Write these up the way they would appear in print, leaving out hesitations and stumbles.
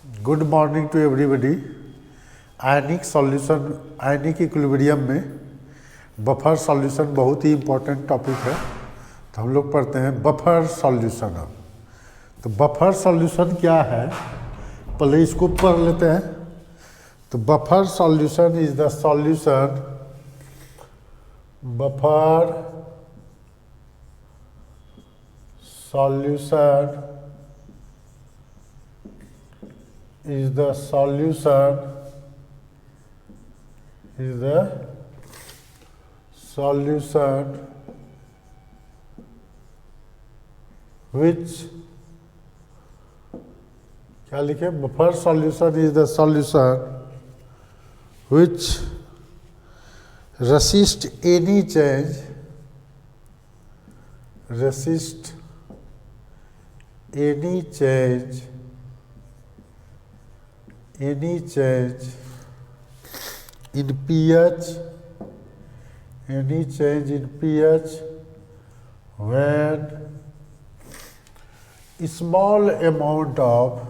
Good morning to everybody. Ionic solution, ionic equilibrium में buffer solution बहुत ही important topic है। तो हम लोग पढ़ते हैं बफर सॉल्यूशन। तो बफर सॉल्यूशन क्या है, पहले इसको पढ़ लेते हैं। तो buffer solution is the solution, buffer solution is the solution which, क्या लिखे, buffer solution is the solution which resist any change in pH, when small amount of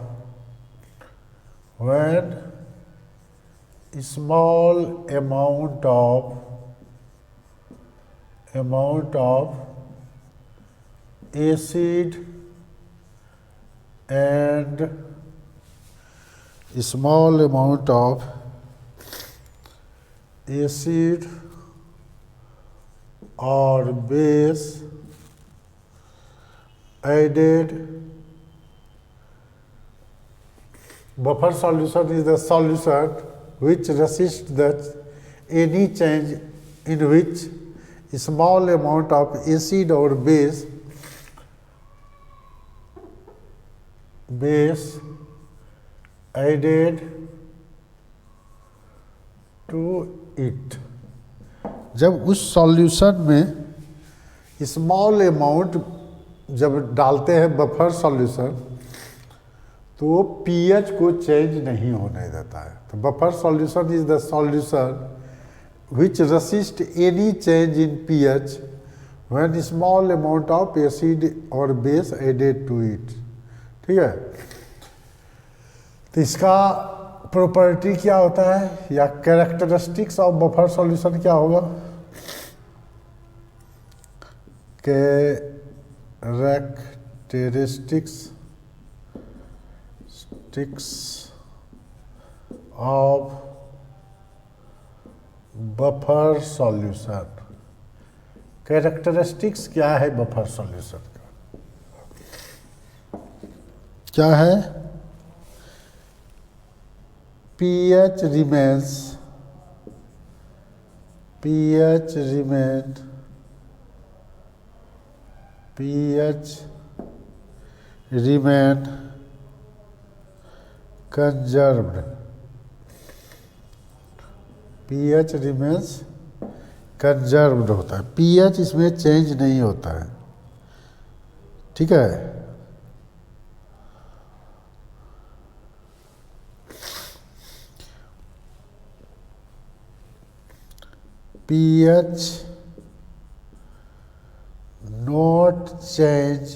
acid and small amount of acid or base added. Buffer solution is the solution which resists any change in which small amount of acid or base added to it। जब उस solution में small amount जब डालते हैं buffer solution, तो वो pH को change नहीं होने देता है। तो buffer solution is the solution which resist any change in pH when small amount of acid और बेस एडेड टू इट। ठीक है, तो इसका प्रॉपर्टी क्या होता है या कैरेक्टरिस्टिक्स ऑफ बफर सॉल्यूशन क्या होगा? Characteristics of buffer solution. Characteristics क्या है बफर सॉल्यूशन का? क्या है? pH remain conserved। pH remains conserved होता है, pH इसमें चेंज नहीं होता है। ठीक है, pH not change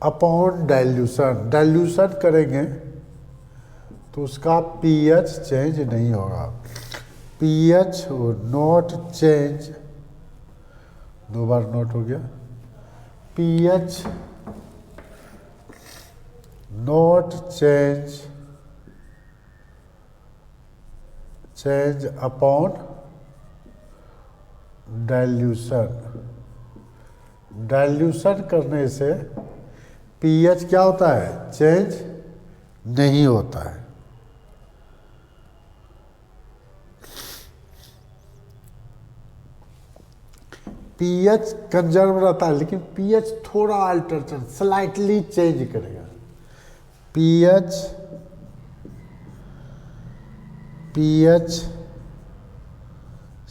upon dilution करेंगे तो उसका pH चेंज नहीं होगा। pH नॉट चेंज, दो बार नोट हो गया। pH not change upon dilution करने से pH क्या होता है? चेंज नहीं होता है। pH कंजर्व रहता है, लेकिन pH थोड़ा अल्टर स्लाइटली चेंज करेगा। pH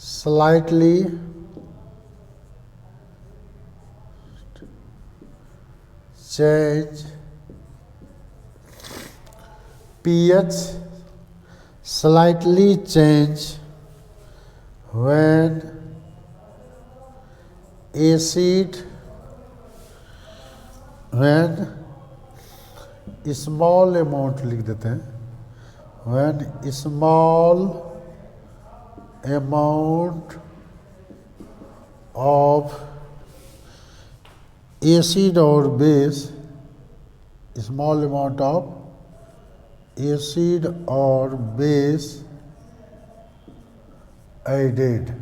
slightly change, pH slightly change when acid when small amount लिख देते हैं, when small amount of acid और base, small amount of acid और base added,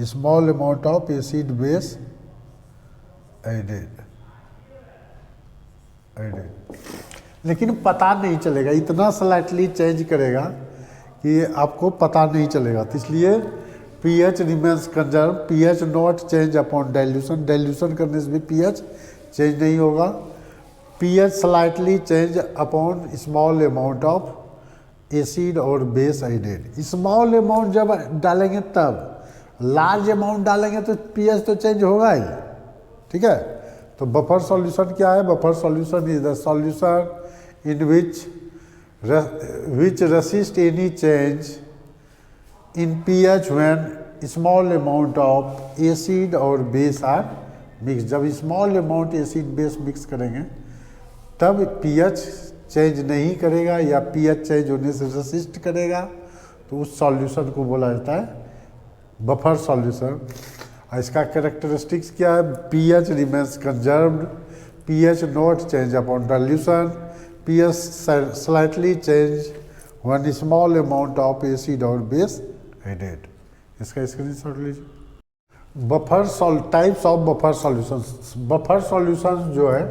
small amount of acid base added. लेकिन पता नहीं चलेगा, इतना स्लाइटली चेंज करेगा कि आपको पता नहीं चलेगा। तो इसलिए pH remains conserve, pH not change upon dilution, dilution करने से भी pH चेंज नहीं होगा। pH slightly change upon small amount of acid और बेस एडेड। स्मॉल अमाउंट जब डालेंगे तब, लार्ज अमाउंट डालेंगे तो pH तो चेंज होगा ही, ठीक है। तो बफर सॉल्यूशन क्या है? Buffer solution is the solution in which resist any change in pH when small amount of acid और बेस आर मिक्स। जब small amount acid base mix करेंगे तब pH चेंज नहीं करेगा या pH चेंज होने से रेसिस्ट करेगा, तो उस सॉल्यूशन को बोला जाता है बफर सॉल्यूशन। इसका कैरेक्टरिस्टिक्स क्या है? pH remains conserved, pH not change upon dilution, pH slightly change when small amount of acid और बेस एडेड। इसका स्क्रीनशॉट लीजिए। Buffer types of buffer solutions. Buffer solution जो है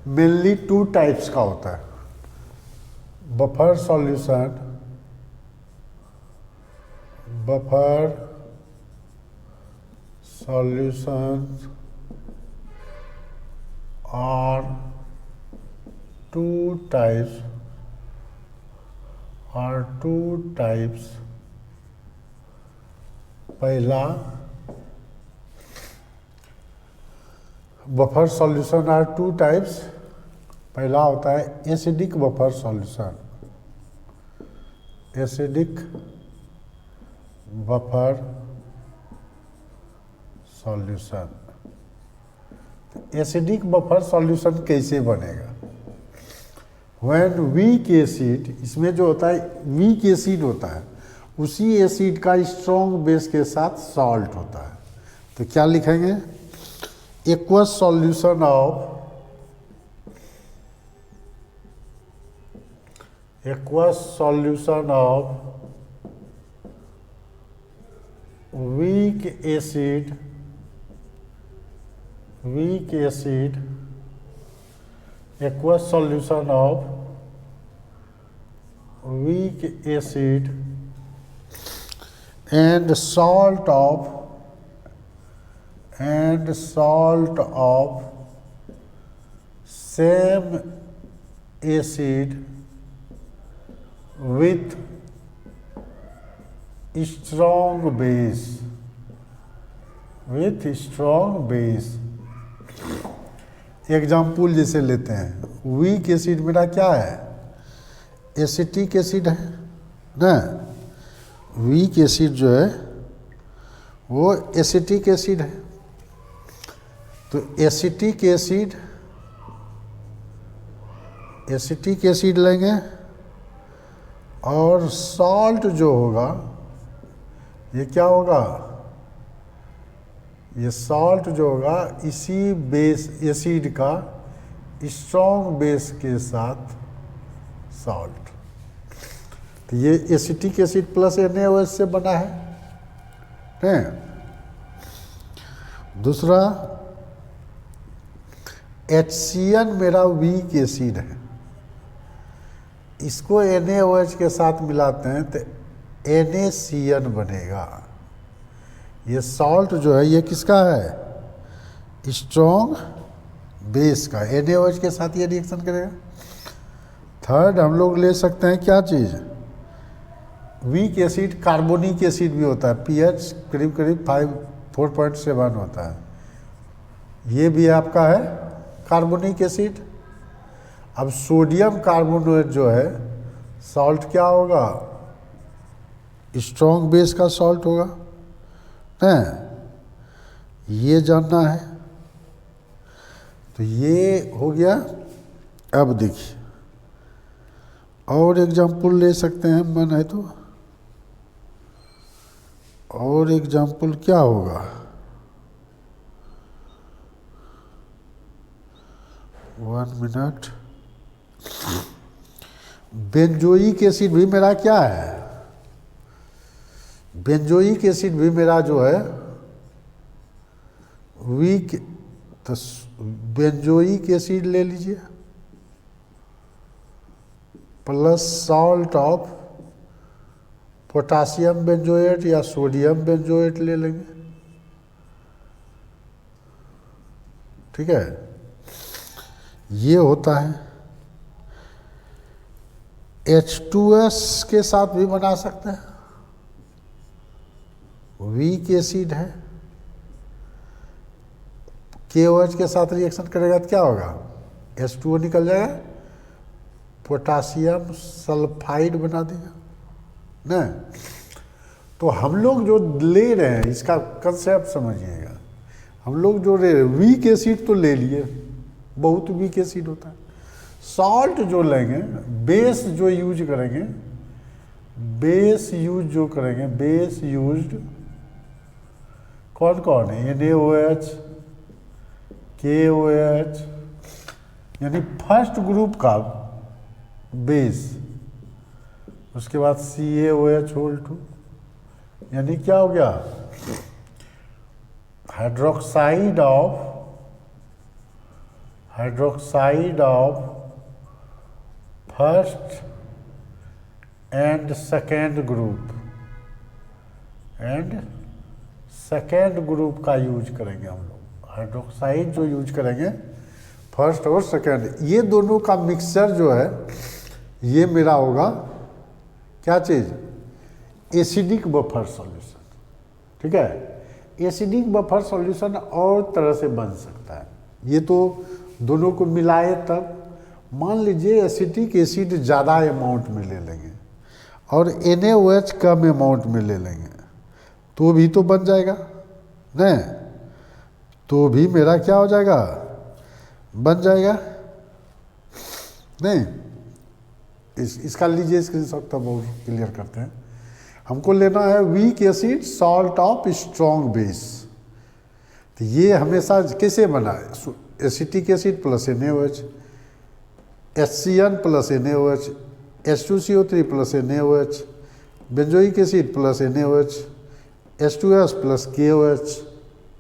मेनली 2 टाइप्स का होता है। Buffer solution, buffer solutions are 2 types, पहला buffer solution are 2 types. पहला होता है acidic buffer solution, acidic buffer solution. Acidic buffer solution कैसे बनेगा? व्हेन वीक एसिड, इसमें जो होता है वीक एसिड होता है, उसी एसिड का स्ट्रॉन्ग बेस के साथ सॉल्ट होता है। तो क्या लिखेंगे? Aqueous solution of, aqueous solution of weak acid, aqueous solution of weak acid and salt of same acid with strong base, example जैसे लेते हैं, वीक एसिड मेरा क्या है? एसिटिक एसिड है ना। वीक एसिड जो है वो एसिटिक एसिड है। तो एसिटिक एसिड लेंगे और सॉल्ट जो होगा, ये क्या होगा? ये सॉल्ट जो होगा इसी बेस एसिड का स्ट्रॉन्ग बेस के साथ सॉल्ट। तो ये एसिटिक एसिड प्लस NaOH से बना है। दूसरा HCN मेरा वीक एसिड है, इसको NaOH के साथ मिलाते हैं तो NaCN बनेगा। ये सॉल्ट जो है ये किसका है? स्ट्रॉन्ग बेस का। NaOH के साथ ये रिएक्शन करेगा। थर्ड हम लोग ले सकते हैं क्या चीज़? वीक एसिड कार्बोनिक एसिड भी होता है, pH करीब 4.7 होता है। ये भी आपका है कार्बोनिक एसिड। अब सोडियम कार्बोनेट जो है सॉल्ट क्या होगा? स्ट्रॉन्ग बेस का सॉल्ट होगा ना। ये जानना है। तो ये हो गया। अब देखिए और एग्जाम्पल ले सकते हैं मन है तो। और एग्जाम्पल क्या होगा? 1 मिनट। बेंजोइक एसिड भी मेरा क्या है? बेंजोइक एसिड भी मेरा जो है वीक, तो बेंजोइक एसिड ले लीजिए plus salt of potassium benzoate या सोडियम बेंजोएट ले लेंगे। ठीक है, ये होता है। H2S के साथ भी बना सकते हैं, वीक एसिड है। KOH के साथ रिएक्शन करेगा तो क्या होगा? H2O निकल जाएगा, पोटासियम सल्फाइड बना देगा ना। तो हम लोग जो ले रहे हैं इसका कंसेप्ट समझिएगा। हम लोग जो ले रहे हैं वीक एसिड तो ले लिए, बहुत वीक एसिड होता है। सॉल्ट जो लेंगे, बेस जो यूज करेंगे, बेस यूज जो करेंगे, बेस यूज्ड कौन कौन है? NaOH, KOH, यानी फर्स्ट ग्रुप का बेस, उसके बाद CaOH होल 2, यानी क्या हो गया? Hydroxide of first and second group का यूज करेंगे हम लोग। हाइड्रोक्साइड जो यूज करेंगे फर्स्ट और सेकेंड, ये दोनों का मिक्सचर जो है ये मेरा होगा क्या चीज़? Acidic buffer solution. ठीक है, एसिडिक बफर सॉल्यूशन और तरह से बन सकता है। ये तो दोनों को मिलाए तब, मान लीजिए एसिटिक एसिड ज़्यादा अमाउंट में ले लेंगे और NaOH कम अमाउंट में ले लेंगे तो भी तो बन जाएगा नहीं? तो भी मेरा क्या हो जाएगा? बन जाएगा नहीं? इसका लीजिए स्क्रीनशॉट, तब और क्लियर करते हैं। हमको लेना है weak acid salt of strong base. तो ये हमेशा कैसे बना है? Acetic acid plus NaOH, HCN plus NaOH, H2CO3 plus NaOH, benzoic acid plus NaOH, H2S plus KOH।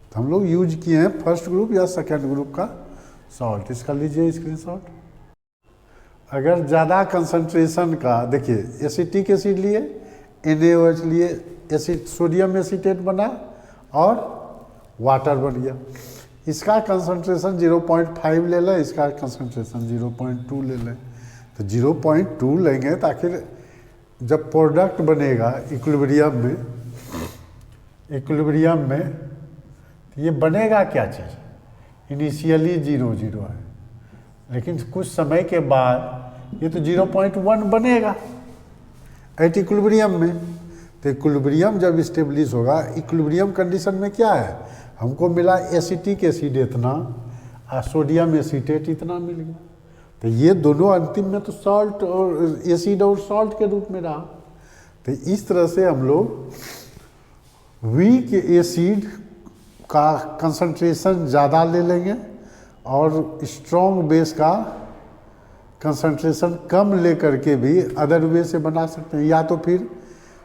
तो हम लोग यूज किए हैं फर्स्ट ग्रुप या सेकेंड ग्रुप का सॉल्ट। इसका लीजिए स्क्रीनशॉट। अगर ज़्यादा कंसंट्रेशन का, देखिए एसिटिक एसिड लिए, NaOH लिए, एसिड सोडियम एसीटेट बना और वाटर बन गया। इसका कंसंट्रेशन 0.5 ले लें, इसका कंसंट्रेशन 0.2 ले लें। तो 0.2 लेंगे ताकि जब प्रोडक्ट बनेगा इक्विलिब्रियम में तो ये बनेगा क्या चीज़? इनिशियली 0 है, लेकिन कुछ समय के बाद ये तो 0.1 बनेगा एट इक्विलिब्रियम में। तो इक्विलिब्रियम जब इस्टेब्लिश होगा, इक्विलिब्रियम कंडीशन में क्या है? हमको मिला एसिटिक एसिड इतना और सोडियम एसीटेट इतना मिल गया। तो ये दोनों अंतिम में तो सॉल्ट और एसिड और सॉल्ट के रूप में रहा। तो इस तरह से हम लोग वीक एसिड का कंसंट्रेशन ज़्यादा ले लेंगे और स्ट्रॉन्ग बेस का कंसंट्रेशन कम लेकर के भी अदर वे से बना सकते हैं। या तो फिर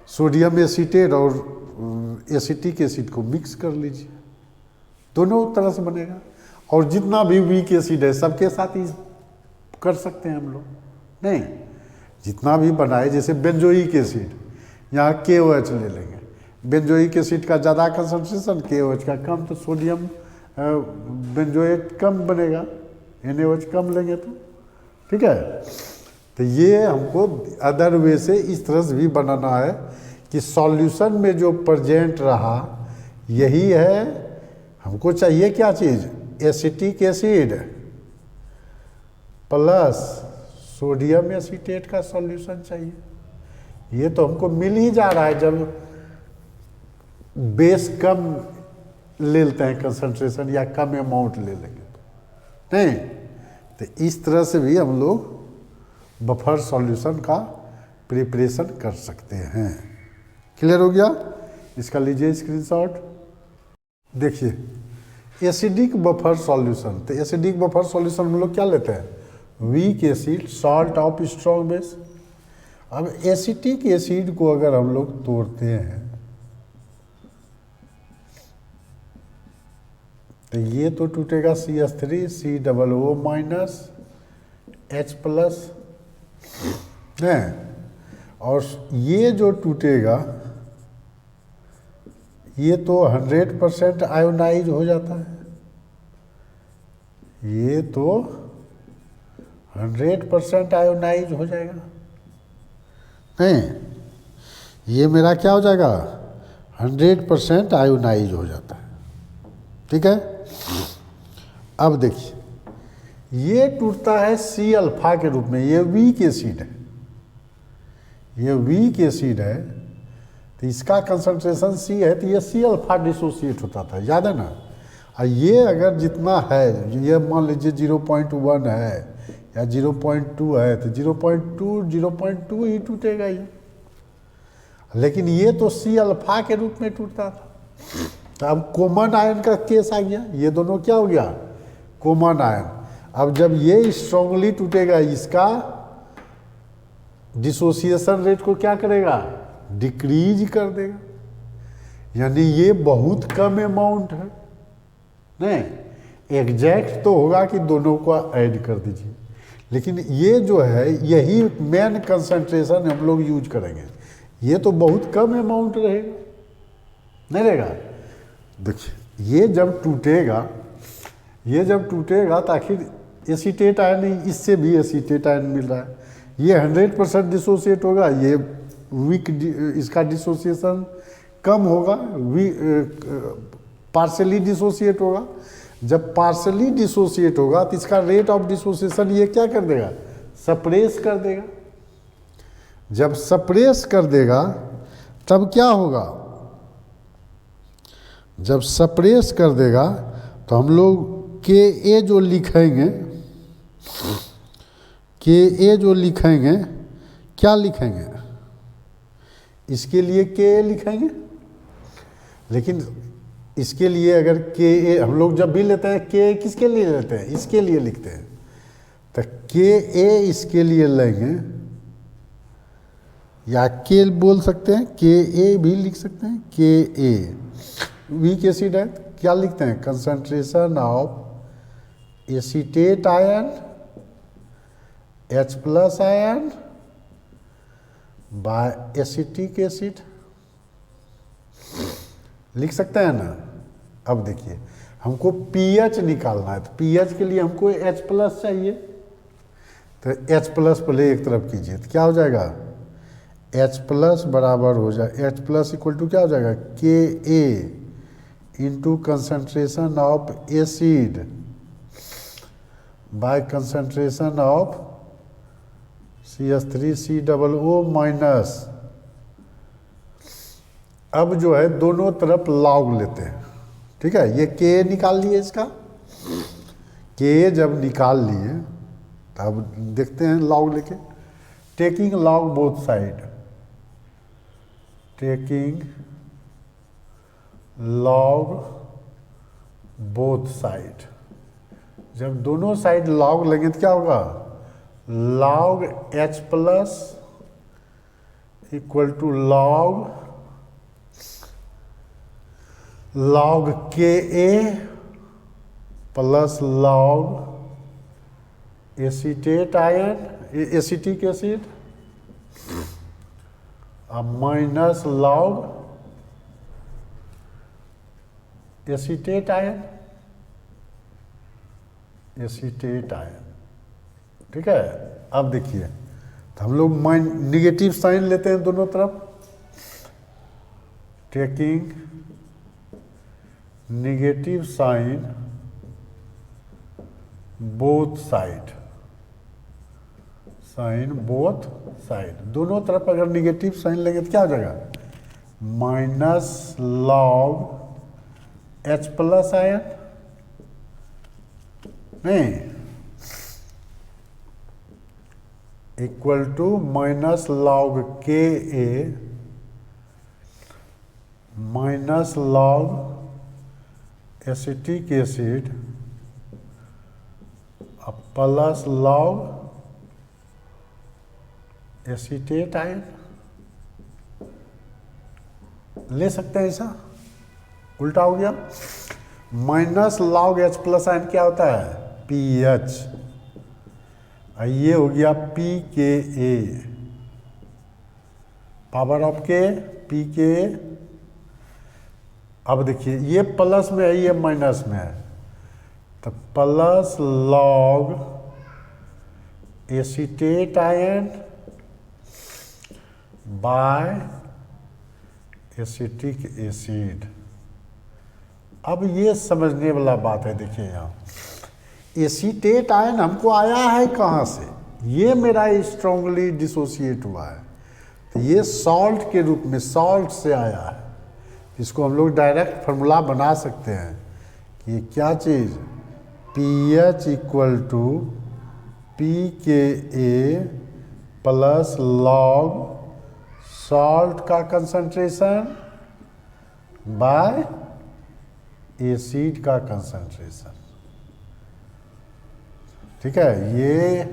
सोडियम एसीटेट और एसिटिक एसिड को मिक्स कर लीजिए, दोनों तरह से बनेगा। और जितना भी वीक एसिड है सबके साथ ही कर सकते हैं हम लोग नहीं? जितना भी बनाए, जैसे बेंजोइक एसिड, यहाँ KOH ले लेंगे, बेंजोइक एसिड का ज़्यादा कंसंट्रेशन, KOH का कम, तो सोडियम बेंजोएट कम बनेगा, NaOH कम लेंगे तो। ठीक है, तो ये हमको अदर वे से इस तरह से भी बनाना है कि सॉल्यूशन में जो प्रेजेंट रहा यही है। हमको चाहिए क्या चीज़? Acetic acid plus sodium acetate का सॉल्यूशन चाहिए। ये तो हमको मिल ही जा रहा है जब बेस कम ले लेते हैं कंसंट्रेशन या कम अमाउंट ले लेंगे नहीं, तो इस तरह से भी हम लोग बफर सॉल्यूशन का प्रिपरेशन कर सकते हैं। क्लियर हो गया? इसका लीजिए स्क्रीनशॉट। देखिए एसिडिक बफर सॉल्यूशन, तो एसिडिक बफर सॉल्यूशन हम लोग क्या लेते हैं? Weak acid, salt of strong base. अब एसिटिक एसिड को अगर हम लोग तोड़ते हैं तो ये तो टूटेगा CH3 COO minus H plus है, और ये जो टूटेगा ये तो 100% आयोनाइज हो जाता है, ये तो 100% आयोनाइज हो जाएगा। नहीं, ये मेरा क्या हो जाएगा? 100% आयोनाइज हो जाता है। ठीक है, अब देखिए ये टूटता है C अल्फा के रूप में, ये वीक एसिड है, ये वीक एसिड है, तो इसका कंसंट्रेशन C है, तो ये C अल्फा डिसोसिएट होता था, याद है ना? और ये अगर जितना है, ये मान लीजिए 0.1 है या 0.2 है, तो 0.2 ही टूटेगा ये, लेकिन ये तो C अल्फा के रूप में टूटता था। तो अब कॉमन आयन का केस आ गया, ये दोनों क्या हो गया? Common ion. अब जब ये स्ट्रांगली टूटेगा, इसका डिसोसिएशन रेट को क्या करेगा? डिक्रीज कर देगा, यानी ये बहुत कम अमाउंट है। नहीं, एग्जैक्ट तो होगा कि दोनों को ऐड कर दीजिए, लेकिन ये जो है यही मेन कंसंट्रेशन हम लोग यूज करेंगे। ये तो बहुत कम अमाउंट रहेगा, नहीं रहेगा? देखिए ये जब टूटेगा, ये जब टूटेगा तो आखिर एसीटेट आयन, इससे भी एसीटेट आयन मिल रहा है, ये 100% डिसोसिएट होगा, ये वीक, इसका डिसोसिएशन कम होगा, पार्शली डिसोसिएट होगा। जब पार्शली डिसोसिएट होगा तो इसका रेट ऑफ डिसोसिएशन ये क्या कर देगा? सप्रेस कर देगा। जब सप्रेस कर देगा तब क्या होगा? जब सप्रेस कर देगा तो हम लोग Ka जो लिखेंगे, Ka जो लिखेंगे, क्या लिखेंगे? इसके लिए Ka लिखेंगे, लेकिन इसके लिए अगर Ka हम लोग जब भी लेते हैं, Ka किसके लिए लेते हैं? इसके लिए लिखते हैं, तो Ka इसके लिए लेंगे, या K बोल सकते हैं, Ka भी लिख सकते हैं, Ka वीक एसिड है, क्या लिखते हैं? Concentration of acetate ion H plus ion bye acetic acid, लिख सकते हैं ना? अब देखिए हमको pH निकालना है, तो pH के लिए हमको H प्लस चाहिए, तो H प्लस पहले एक तरफ कीजिए, तो क्या हो जाएगा? H प्लस बराबर हो जाए, H प्लस इक्वल टू क्या हो जाएगा? Ka into concentration of acid by concentration of CH3 COO minus. अब जो है दोनों तरफ लॉग लेते हैं, ठीक है? ये Ka निकाल लिए, इसका Ka जब निकाल लिए तब देखते हैं लॉग लेके, taking log both side, taking log both side. जब दोनों साइड लॉग लेंगे तो क्या होगा? Log H plus equal to log Ka plus log acetate ion, acetic acid, minus log acetate ion, acetate ion. ठीक है, अब देखिए तो हम लोग निगेटिव साइन लेते हैं दोनों तरफ, taking negative sign both side, sign both side, दोनों तरफ अगर निगेटिव साइन लेंगे तो क्या हो जाएगा? Minus log H plus ion, नहीं, equal to minus log K A minus log acetic acid plus log acetate ion. ले सकते हैं ऐसा, उल्टा हो गया। Minus log H plus ion क्या होता है? P H. ये हो गया P K A, power of K P K. अब देखिए ये प्लस में है, ये माइनस में है, तो plus log acetate ion bye acetic acid. अब ये समझने वाला बात है, देखिए यहाँ एसीटेट आयन हमको आया है कहाँ से? ये मेरा स्ट्रांगली डिसोसिएट हुआ है, तो ये सॉल्ट के रूप में सॉल्ट से आया है। इसको हम लोग डायरेक्ट फार्मूला बना सकते हैं कि ये क्या चीज़, P H equal to P K A plus log salt का कंसंट्रेशन बाय एसिड का कंसंट्रेशन। ठीक है, ये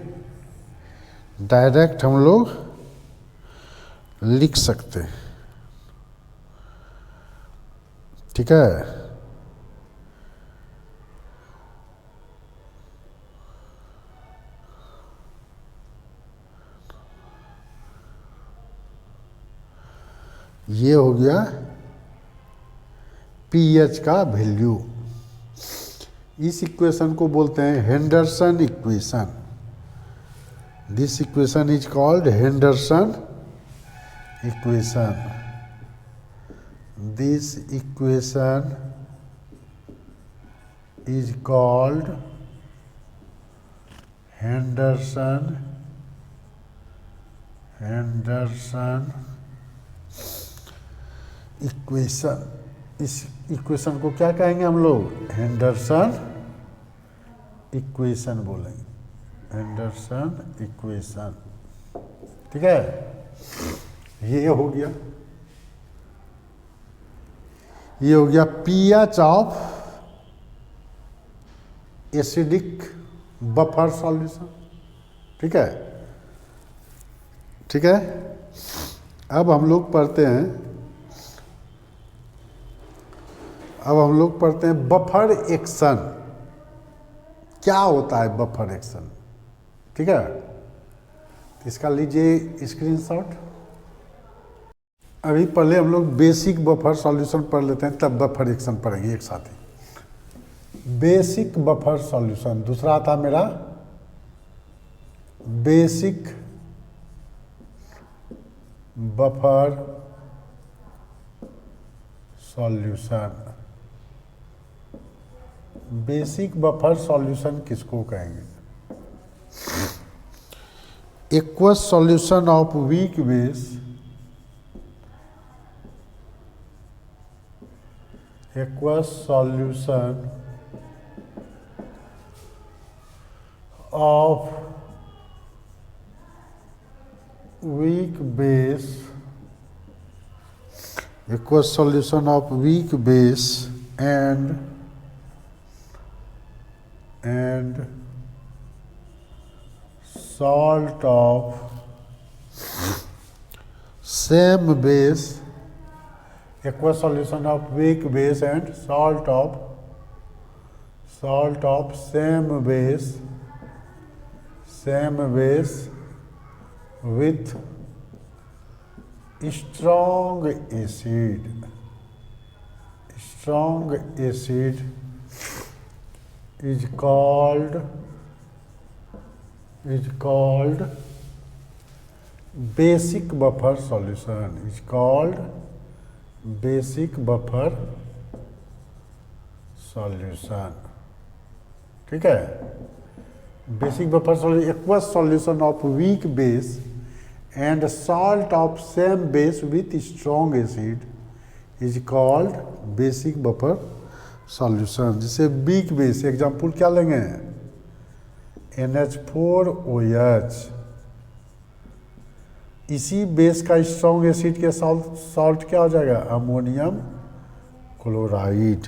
डायरेक्ट हम लोग लिख सकते हैं। ठीक है, ये हो गया पीएच का वैल्यू। इस इक्वेशन को बोलते हैं Henderson equation. This equation is called Henderson equation. This equation is called Henderson equation. इस इक्वेशन को क्या कहेंगे हम लोग? हेंडरसन इक्वेशन बोलेंगे, हेंडरसन इक्वेशन। ठीक है, ये हो गया, ये हो गया pH of acidic buffer solution. ठीक है, ठीक है। अब हम लोग पढ़ते हैं, बफर एक्शन। क्या होता है बफर एक्शन? ठीक है, इसका लीजिए स्क्रीनशॉट। अभी पहले हम लोग बेसिक बफर सॉल्यूशन पढ़ लेते हैं, तब बफर एक्शन पढ़ेंगे एक साथ ही। बेसिक बफर सॉल्यूशन, दूसरा था मेरा basic buffer solution. Basic buffer solution किसको कहेंगे? Aqueous solution of weak base, aqueous solution of weak base, aqueous solution of weak base and salt of same base, aqueous solution of weak base and salt of same base with strong acid is called basic buffer solution, is called basic buffer solution। ठीक है, basic buffer solution, aqueous solution of weak base and salt of same base with strong acid is called basic buffer solution. जैसे weak base, example क्या लेंगे? NH4OH, इसी base का strong acid के salt क्या हो जाएगा, अमोनियम क्लोराइड।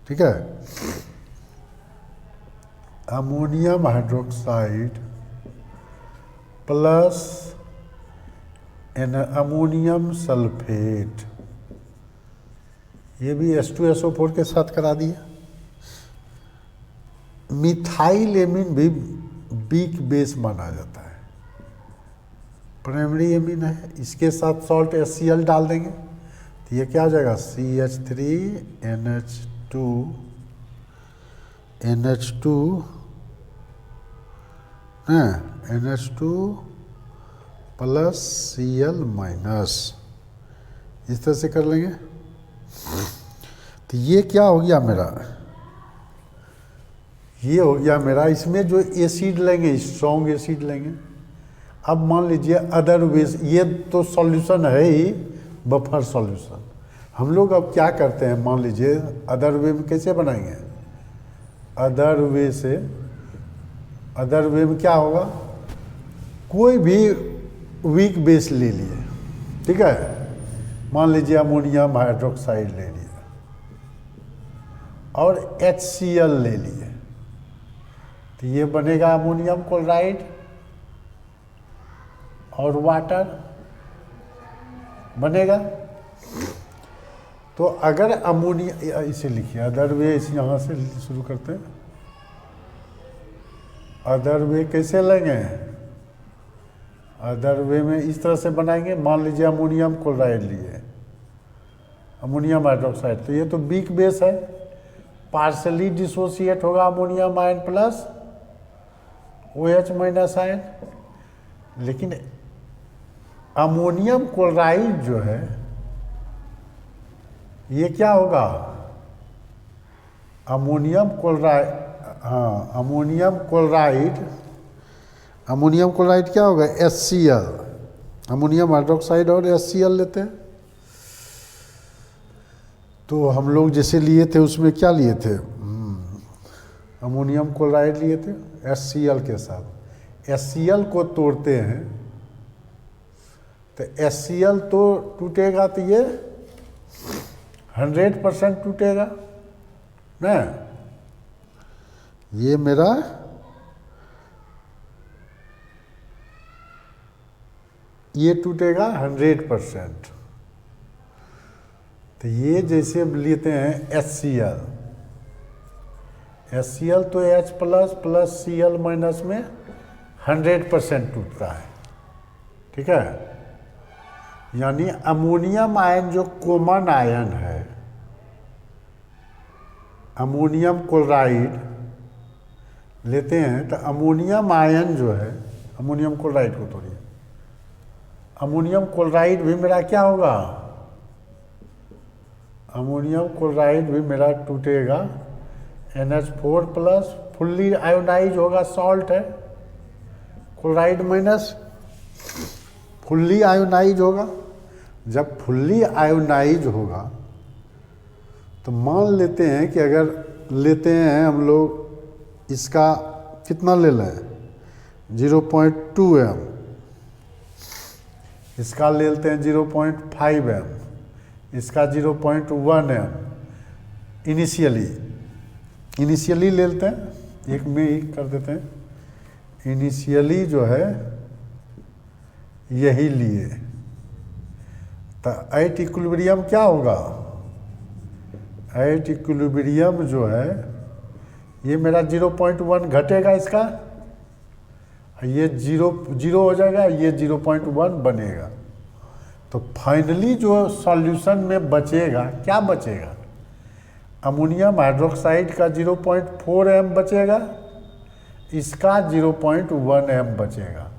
ठीक है, ammonium hydroxide plus ammonium sulphate, ये भी H2SO4 के साथ करा दिया। मिथाइल एमीन भी वीक बेस माना जाता है, प्राइमरी एमीन है, इसके साथ सॉल्ट HCl डाल देंगे तो ये क्या हो जाएगा, NH2 प्लस Cl माइनस, इस तरह से कर लेंगे। तो ये क्या हो गया मेरा, ये हो गया मेरा, इसमें जो एसिड लेंगे स्ट्रॉन्ग एसिड लेंगे। अब मान लीजिए अदर वेज, ये तो सॉल्यूशन है ही बफर सॉल्यूशन, हम लोग अब क्या करते हैं, मान लीजिए अदर वे में कैसे बनाएंगे, अदर वे से, अदर वे में क्या होगा, कोई भी वीक बेस ले लिए, ठीक है, मान लीजिए अमोनियम हाइड्रोक्साइड ले लिया और HCl ले लिए, तो ये बनेगा अमोनियम क्लोराइड और वाटर बनेगा। तो अगर अमोनिया, इसे लिखिए अदर वे, इस यहाँ से शुरू करते हैं। अदर वे कैसे लेंगे, अदर वे में इस तरह से बनाएंगे, मान लीजिए अमोनियम क्लोराइड लिए, अमोनियम हाइड्रोक्साइड, तो ये तो वीक बेस है, पार्शली डिसोसिएट होगा ammonium ion plus OH minus ion. लेकिन अमोनियम क्लोराइड जो है ये क्या होगा, अमोनियम क्लोराइड, हाँ अमोनियम क्लोराइड, अमोनियम क्लोराइड क्या होगा, HCl, अमोनियम हाइड्रोक्साइड और HCl लेते हैं। तो हम लोग जैसे लिए थे उसमें क्या लिए थे, अमोनियम क्लोराइड लिए थे HCl के साथ, HCl को तोड़ते हैं तो HCl तो टूटेगा, तो ये 100% टूटेगा ना, ये मेरा ये टूटेगा 100%। तो ये जैसे लेते हैं HCl, HCl तो H plus plus Cl minus में 100% टूटता है, ठीक है, यानी अमोनियम आयन जो कॉमन आयन है, अमोनियम क्लोराइड लेते हैं तो अमोनियम आयन जो है, अमोनियम क्लोराइड को तोड़िए, अमोनियम क्लोराइड भी मेरा क्या होगा, अमोनियम क्लोराइड भी मेरा टूटेगा, NH4 प्लस, फुल्ली आयोनाइज होगा, सॉल्ट है, क्लोराइड माइनस, फुल्ली आयोनाइज होगा। जब फुल्ली आयोनाइज होगा तो मान लेते हैं कि अगर लेते हैं हम लोग इसका कितना ले लें, 0.2 m, इसका ले लेते हैं 0.5 m, इसका 0.1 m, इनिशियली ले लेते हैं, एक में ही कर देते हैं, इनिशियली जो है यही लिए, तो एट इक्विलिब्रियम क्या होगा, एट इक्विलिब्रियम जो है ये मेरा 0.1 घटेगा, इसका ये 0 हो जाएगा, ये 0.1 बनेगा। तो फाइनली जो सॉल्यूशन में बचेगा, क्या बचेगा, अमोनियम हाइड्रोक्साइड का 0.4 m बचेगा, इसका 0.1 m बचेगा।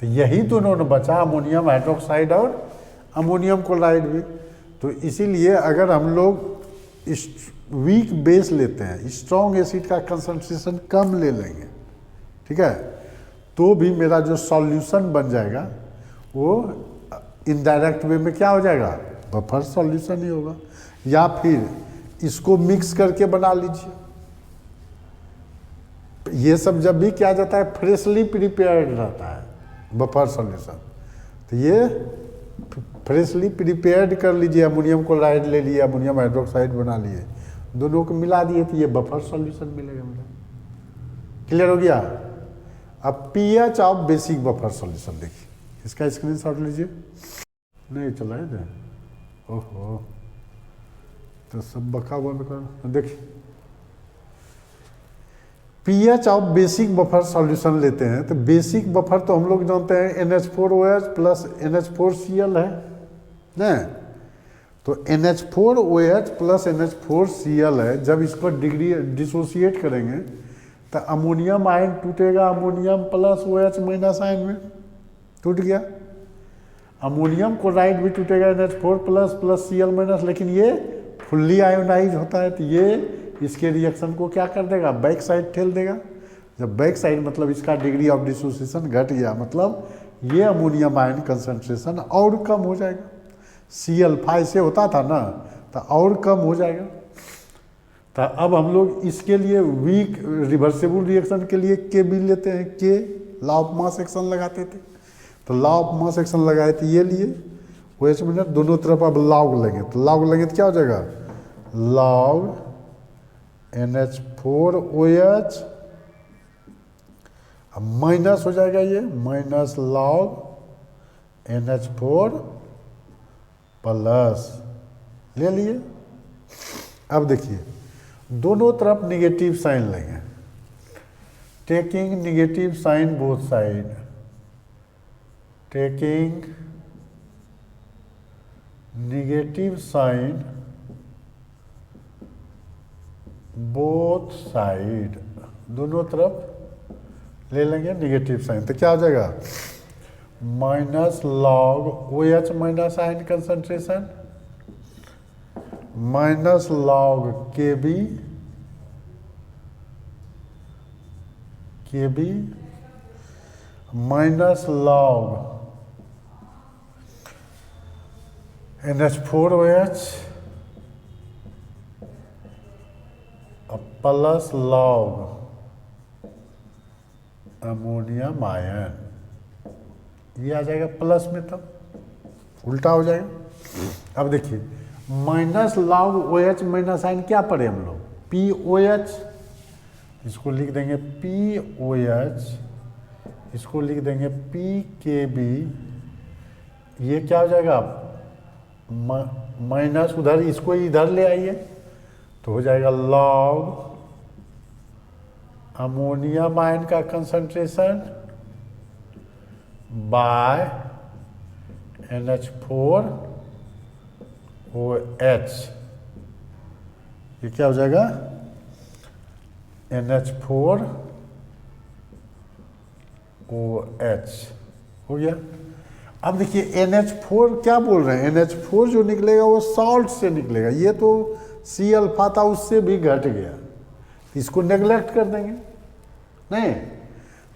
तो यही दोनों ने बचा, अमोनियम हाइड्रोक्साइड और अमोनियम क्लोराइड भी। तो इसीलिए अगर हम लोग वीक बेस लेते हैं, स्ट्रॉन्ग एसिड का कंसंट्रेशन कम ले लेंगे, ठीक है, तो भी मेरा जो सॉल्यूशन बन जाएगा वो इनडायरेक्ट वे में क्या हो जाएगा, बफर सॉल्यूशन ही होगा। या फिर इसको मिक्स करके बना लीजिए, ये सब जब भी क्या जाता है फ्रेशली प्रिपेयर्ड रहता है बफर सॉल्यूशन। तो ये फ्रेशली प्रिपेयर्ड कर लीजिए, अमोनियम क्लोराइड ले लिए, अमोनियम हाइड्रोक्साइड बना लिए, दोनों को मिला दिए तो ये बफर सॉल्यूशन मिलेगा मेरा। क्लियर हो गया। अब pH of basic buffer solution देखिए, इसका स्क्रीनशॉट लीजिए। नहीं चला है ना, ओहो, तो सब बका बंद कर। देखिए pH of basic buffer solution लेते हैं, तो बेसिक बफर तो हम लोग जानते हैं NH4OH प्लस NH4Cl है ना। तो NH4OH प्लस NH4Cl है। जब इसको डिग्री डिसोसिएट करेंगे तो अमोनियम आयन टूटेगा, ammonium plus OH minus ion में टूट गया। अमोनियम क्लोराइड भी टूटेगा NH4 plus plus Cl minus, लेकिन ये फुल्ली आयोनाइज होता है तो ये इसके रिएक्शन को क्या कर देगा, बैक साइड ठेल देगा। जब बैक साइड मतलब इसका डिग्री ऑफ डिसोसिएशन घट गया, मतलब ये अमोनियम आयन कंसंट्रेशन और कम हो जाएगा। Cl से होता था ना, तो और कम हो जाएगा। तो अब हम लोग इसके लिए वीक रिवर्सिबल रिएक्शन के लिए Kb लेते हैं, K law of mass action लगाते थे। तो लॉ ऑफ मास एक्शन लगाए थे ये लिए, OH मिनट दोनों तरफ अब लॉग लेंगे, तो लॉग लेंगे तो क्या हो जाएगा, लॉग NH4OH, अब माइनस हो जाएगा ये, माइनस लॉग NH4 प्लस ले लिए। अब देखिए दोनों तरफ निगेटिव साइन लेंगे, taking negative sign both side, taking negative sign both side, दोनों तरफ ले लेंगे निगेटिव साइन, तो क्या हो जाएगा, minus log OH minus ion concentration minus log Kb minus log NH4OH plus log ammonium ion, ये आ जाएगा प्लस में, तब उल्टा हो जाएगा। अब देखिए minus log OH minus ion क्या पढ़े हम लोग, POH, इसको लिख देंगे POH, इसको लिख देंगे PKb, ये क्या हो जाएगा माइनस, उधर इसको इधर ले आइए तो हो जाएगा लॉग अमोनियम आयन का कंसंट्रेशन बाय NH4OH, ये क्या हो जाएगा NH4OH हो गया। अब देखिए NH4 क्या बोल रहे हैं, NH4 जो निकलेगा वो सॉल्ट से निकलेगा, ये तो C अल्फा था उससे भी घट गया, इसको नेग्लेक्ट कर देंगे नहीं।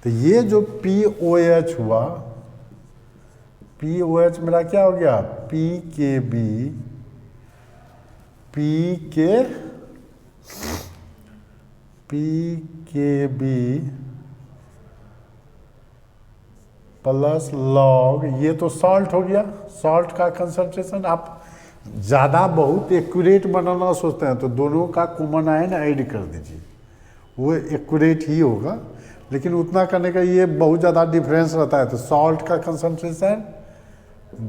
तो ये जो POH हुआ, POH मेरा क्या हो गया PKb, PKb प्लस लॉग, ये तो सॉल्ट हो गया, सॉल्ट का कंसंट्रेशन। आप ज़्यादा बहुत एक्यूरेट बनाना सोचते हैं तो दोनों का कॉमन आयन ऐड कर दीजिए, वो एक्यूरेट ही होगा, लेकिन उतना करने का ये बहुत ज़्यादा डिफरेंस रहता है। तो सॉल्ट का कंसंट्रेशन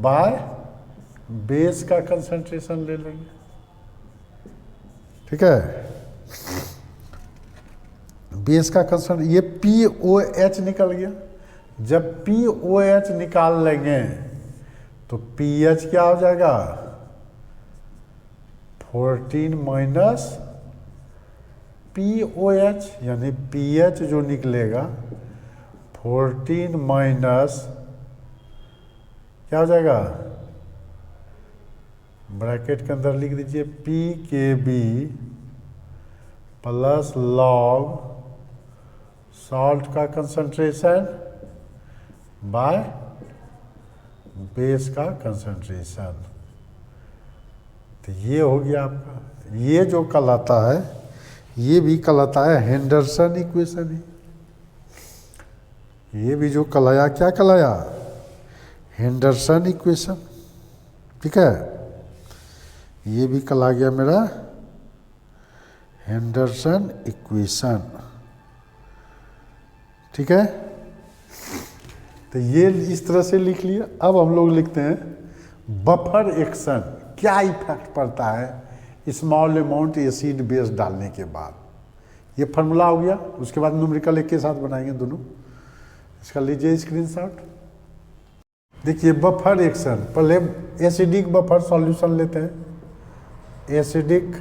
बाय बेस का कंसंट्रेशन ले लेंगे, ठीक है। बेस का कंसंट्रेशन, ये POH निकल गया। जब POH निकाल लेंगे तो pH क्या हो जाएगा 14 माइनस POH, यानी pH जो निकलेगा 14 माइनस क्या हो जाएगा, ब्रैकेट के अंदर लिख दीजिए PKb प्लस लॉग सॉल्ट का कंसंट्रेशन बाय बेस का कंसंट्रेशन। तो ये हो गया आपका, ये जो कहलाता है ये भी कहलाता है हेंडरसन इक्वेशन ही। ये भी जो कहलाया, क्या कहलाया, हेंडरसन इक्वेशन। ठीक है, ये भी कहला गया मेरा हेंडरसन इक्वेशन। ठीक है, तो ये इस तरह से लिख लिया। अब हम लोग लिखते हैं बफर एक्शन, क्या इफेक्ट पड़ता है स्मॉल अमाउंट एसिड बेस डालने के बाद। ये फार्मूला हो गया। उसके बाद न्यूमेरिकल एक के साथ बनाएंगे दोनों। इसका लीजिए स्क्रीनशॉट। देखिए बफर एक्शन, पहले एसिडिक बफर सॉल्यूशन लेते हैं। एसिडिक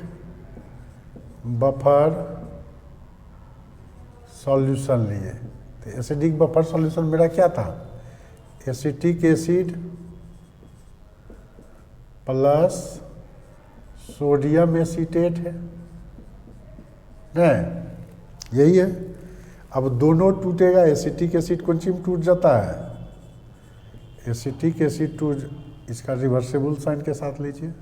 बफर सॉल्यूशन लिए, तो एसिडिक बफर सॉल्यूशन मेरा क्या था, acetic acid plus sodium acetate है, नहीं यही है। अब दोनों टूटेगा, एसिटिक एसिड कौन सी में टूट जाता है, एसिटिक एसिड टूट, इसका रिवर्सेबल साइन के साथ लीजिए,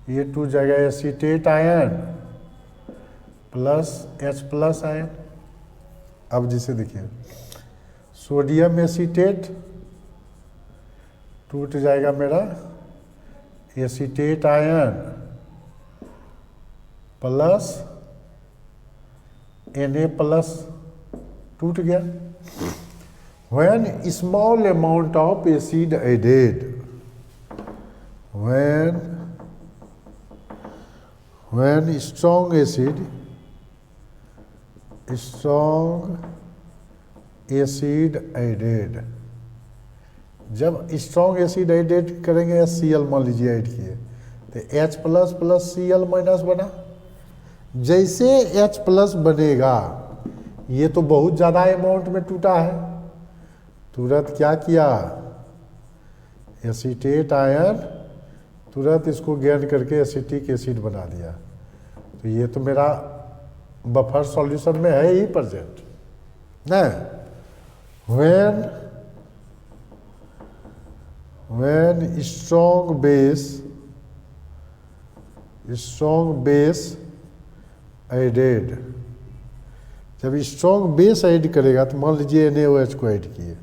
ये टूट जाएगा acetate ion plus H plus ion. अब जिसे देखिए सोडियम एसीटेट टूट जाएगा मेरा acetate ion plus Na plus, टूट गया। When small amount of acid added, when strong acid added, जब स्ट्रॉन्ग एसिड एडेड करेंगे, Cl मान लीजिए ऐड किए, तो H plus plus Cl minus बना। जैसे H प्लस बनेगा, ये तो बहुत ज़्यादा अमाउंट में टूटा है, तुरंत क्या किया, एसीटेट आयन तुरंत इसको गेन करके एसिटिक एसिड बना दिया। तो ये तो मेरा बफर सॉल्यूशन में है ही प्रेजेंट ना। when strong base added, जब स्ट्रॉन्ग बेस ऐड करेगा, तो मान लीजिए NaOH को ऐड किए,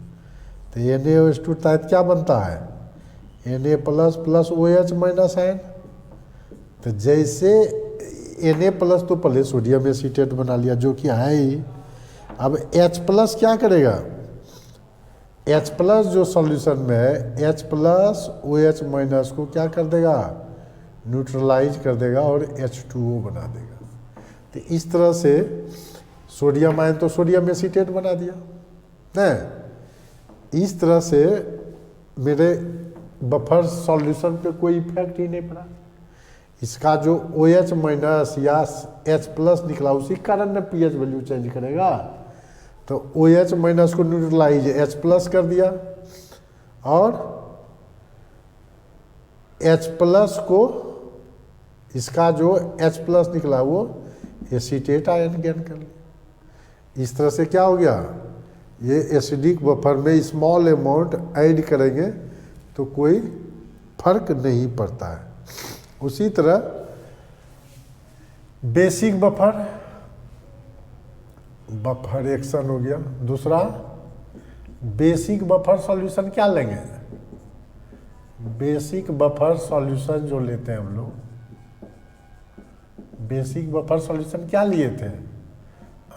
तो NaOH टूटता है तो क्या बनता है, Na plus plus OH minus ion. तो जैसे Na प्लस तो पहले सोडियम एसीटेट बना लिया जो कि है ही। अब H प्लस क्या करेगा, H प्लस जो सॉल्यूशन में है, H प्लस OH माइनस को क्या कर देगा, न्यूट्रलाइज कर देगा और H2O बना देगा। तो इस तरह से सोडियम आयन तो सोडियम एसीटेट बना दिया नहीं। इस तरह से मेरे बफर सॉल्यूशन पे कोई इफेक्ट ही नहीं पड़ा। इसका जो OH माइनस या H प्लस निकला, उसी कारण ने pH वैल्यू चेंज करेगा। तो OH माइनस को न्यूट्रलाइज H प्लस कर दिया और H प्लस को, इसका जो H प्लस निकला वो एसीटेट आयन गेन कर लिया। इस तरह से क्या हो गया, ये एसिडिक बफर में स्मॉल अमाउंट ऐड करेंगे तो कोई फर्क नहीं पड़ता है। उसी तरह बेसिक बफर एक्शन हो गया। दूसरा बेसिक बफर सॉल्यूशन क्या लेंगे, बेसिक बफर सॉल्यूशन जो लेते हैं हम लोग, बेसिक बफर सॉल्यूशन क्या लिए थे,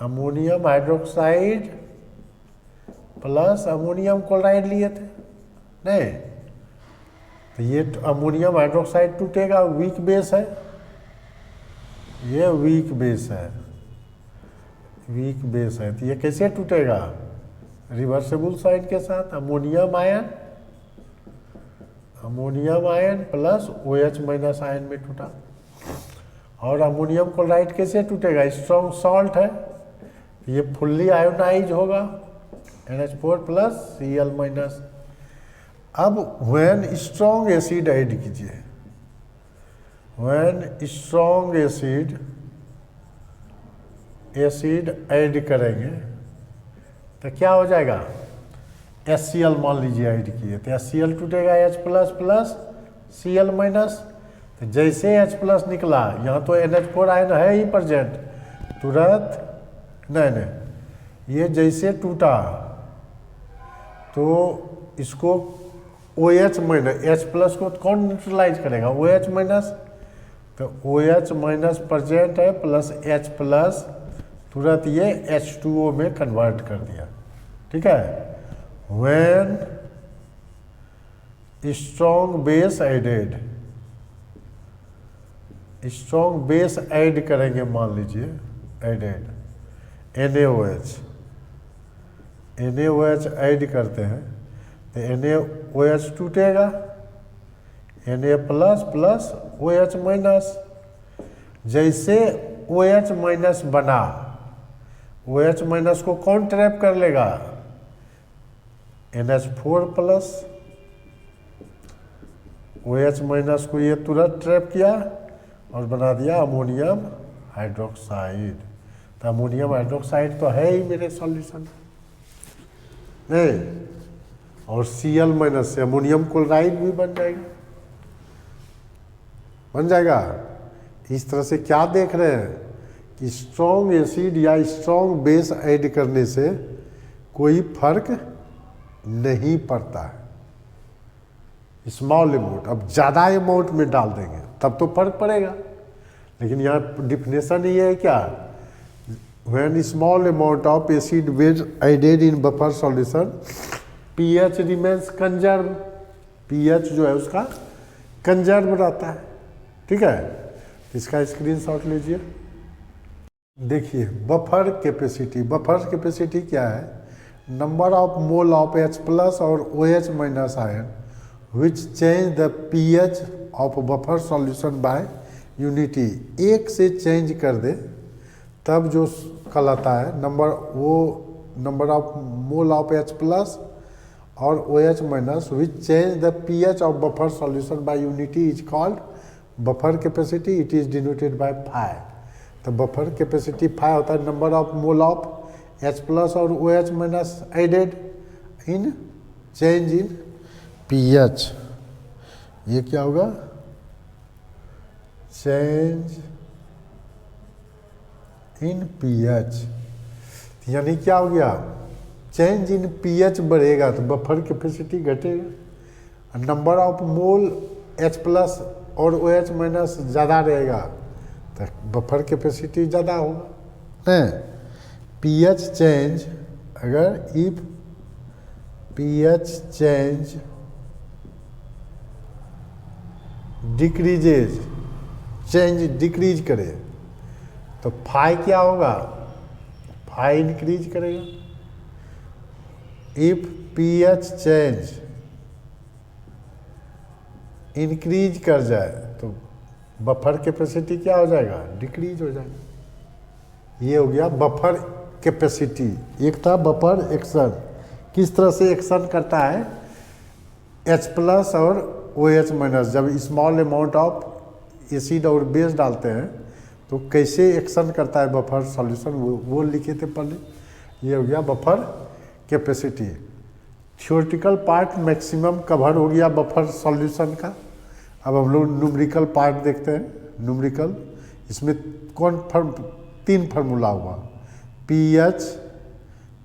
ammonium hydroxide plus ammonium chloride लिए थे नहीं। तो ये अमोनियम हाइड्रोक्साइड टूटेगा, वीक बेस है, ये वीक बेस है, वीक बेस है। तो ये कैसे टूटेगा, रिवर्सेबल साइन के साथ, ammonium ion plus OH minus ion में टूटा। और अमोनियम क्लोराइड कैसे टूटेगा, स्ट्रॉन्ग सॉल्ट है, ये फुल्ली आयोनाइज होगा, NH4 प्लस Cl माइनस। अब व्हेन स्ट्रॉन्ग एसिड ऐड कीजिए, व्हेन स्ट्रॉन्ग एसिड ऐड करेंगे तो क्या हो जाएगा, HCl मान लीजिए ऐड किए, तो HCl टूटेगा, H plus plus Cl minus. तो जैसे H प्लस निकला, यहाँ तो NH4 आयन है ही प्रेजेंट, तुरंत नहीं, ये जैसे टूटा तो इसको OH माइनस, H प्लस को कौन न्यूट्रलाइज करेगा? OH minus. तो OH माइनस प्रेजेंट है प्लस H प्लस, तुरंत ये H2O में कन्वर्ट कर दिया। ठीक है, when strong base added, strong base add करेंगे, मान लीजिए एडेड NaOH, NaOH ऐड करते हैं तो NaOH टूटेगा, Na plus plus OH minus. जैसे OH माइनस बना, OH माइनस को कौन ट्रैप कर लेगा? NH4 plus. OH माइनस को ये तुरंत ट्रैप किया और बना दिया अमोनियम हाइड्रोक्साइड। तो अमोनियम हाइड्रोक्साइड तो है ही मेरे सॉल्यूशन नहीं, और Cl माइनस से अमोनियम क्लोराइड भी बन जाएगा, बन जाएगा। इस तरह से क्या देख रहे हैं कि स्ट्रॉन्ग एसिड या स्ट्रॉन्ग बेस ऐड करने से कोई फर्क नहीं पड़ता है। स्मॉल अमाउंट, अब ज़्यादा अमाउंट में डाल देंगे तब तो फर्क पड़ेगा, लेकिन यहाँ डिफिनेशन ये है क्या? When small amount of acid base added in buffer solution pH remains conserve, pH जो है उसका कंजर्व रहता है। ठीक है, इसका स्क्रीनशॉट लीजिए। देखिए बफर कैपेसिटी, बफर कैपेसिटी क्या है? Number of mole of H plus और OH minus ion which change the pH of buffer solution by unity. एक से चेंज कर दे तब जो कहलाता है नंबर, वो number of mole of H plus और OH minus which change the pH of buffer solution by unity is called buffer capacity. It is denoted by phi. तो बफर कैपेसिटी फाई होता है number of mole of H plus और OH minus added in change in pH। ये क्या होगा? Change in pH। यानी क्या हो गया? चेंज इन pH बढ़ेगा तो बफर कैपेसिटी घटेगा, number of mole H plus और OH माइनस ज़्यादा रहेगा तो बफर कैपेसिटी ज़्यादा होगा। नहीं, pH चेंज, अगर if pH change decreases, change decrease करे तो फाई क्या होगा? फाई इंक्रीज करेगा। इफ pH चेंज इंक्रीज कर जाए तो बफर कैपेसिटी क्या हो जाएगा? डिक्रीज हो जाएगा। ये हो गया बफर कैपेसिटी। एक था बफर एक्शन, किस तरह से एक्शन करता है H प्लस और OH माइनस, जब स्मॉल अमाउंट ऑफ एसिड और बेस डालते हैं तो कैसे एक्शन करता है बफर सॉल्यूशन, वो लिखे थे पहले। ये हो गया buffer capacity. Theoretical part maximum cover हो गया बफर सॉल्यूशन का। अब हम लोग न्यूमेरिकल पार्ट देखते हैं। न्यूमेरिकल, इसमें तीन फार्मूला हुआ, pH,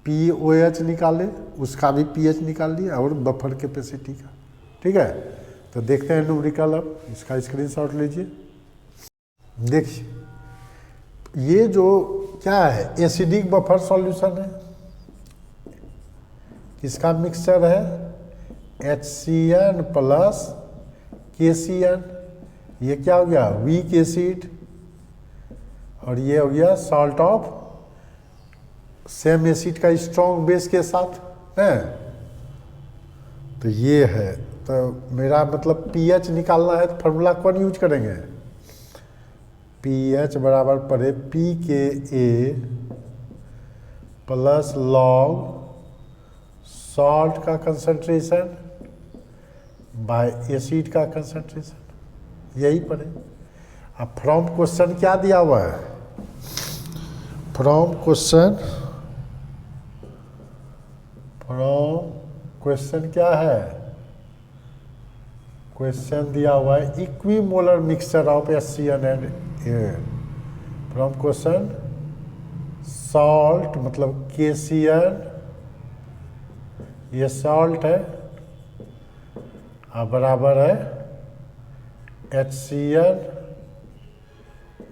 POH निकाले, उसका भी pH निकाल लिया और बफर कैपेसिटी का। ठीक है, तो देखते हैं न्यूमेरिकल। अब इसका स्क्रीनशॉट लीजिए। देखिए ये जो क्या है, एसिडिक बफर सॉल्यूशन है, इसका मिक्सचर है HCN प्लस KCN। ये क्या हो गया? Weak acid. और ये हो गया सॉल्ट ऑफ सेम एसिड का स्ट्रॉन्ग बेस के साथ है। तो ये है, तो मेरा मतलब pH निकालना है तो फार्मूला कौन यूज करेंगे? pH बराबर पड़े pKa प्लस लॉग सॉल्ट का कंसंट्रेशन बाय एसिड का कंसंट्रेशन, यही पड़े। अब फ्रॉम क्वेश्चन क्या दिया हुआ है? फ्रॉम क्वेश्चन क्या है? क्वेश्चन दिया हुआ है equimolar mixture of HCN and air. From question salt मतलब KCN ये सॉल्ट है और बराबर है HCl,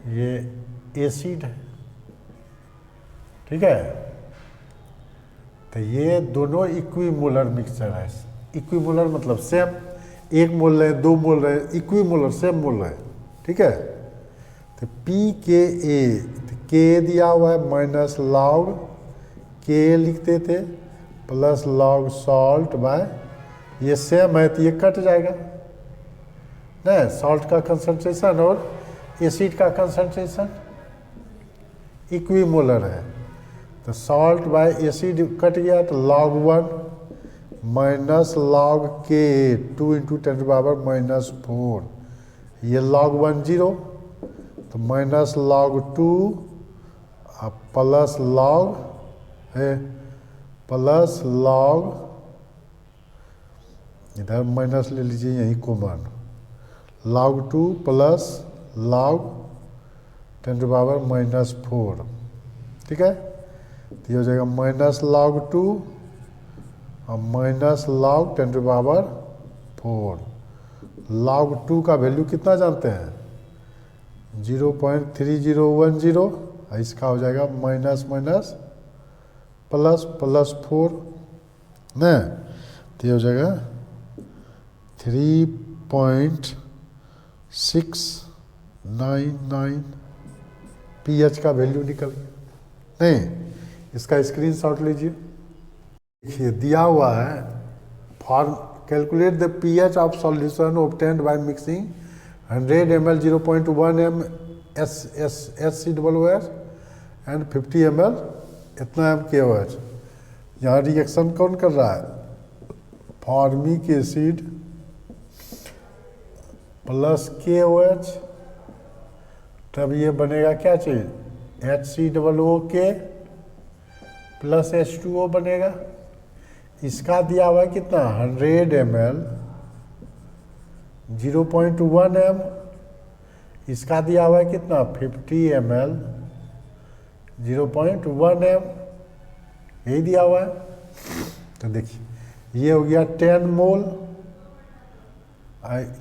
ये एसिड है, ठीक है। तो ये दोनों इक्विमोलर मिक्सचर है। इक्विमोलर मतलब सेम, एक मोल रहे, दो मोल रहे, इक्विमोलर सेम मोल रहे, ठीक है। तो pKa, तो K दिया हुआ है माइनस लॉग K लिखते थे प्लस लॉग सॉल्ट बाय, ये सेम है तो ये कट जाएगा ना, सॉल्ट का कंसंट्रेशन और एसिड का कंसंट्रेशन इक्विमोलर है, तो सॉल्ट बाय एसिड कट गया, तो log 1 minus log K 2 into 10⁻⁻4, ये log 1 0, तो माइनस log 2 प्लस log है, प्लस log, इधर माइनस ले लीजिए यही कॉमन, log 2 प्लस log 10⁻⁻4, ठीक है। तो ये हो जाएगा माइनस log 2 और माइनस log 10⁻4। log 2 का वैल्यू कितना जानते हैं 0.3010, और इसका हो जाएगा माइनस माइनस प्लस प्लस 4 न, तो ये हो जाएगा 3.699 pH का वैल्यू निकल गया। नहीं, इसका स्क्रीनशॉट लीजिए। देखिए दिया हुआ है form, calculate the pH of solution obtained by mixing 100 ml 0.1 m HCOOH and 50 ml इतना MKOH। यहाँ रिएक्शन कौन कर रहा है, फॉर्मिक एसिड प्लस KOH, तब ये बनेगा क्या चीज़ HCOOK प्लस H2O बनेगा। इसका दिया हुआ है कितना 100 ml 0.1 m, इसका दिया हुआ है कितना 50 ml 0.1 m, यही दिया हुआ है। तो देखिए ये हो गया 10 मोल,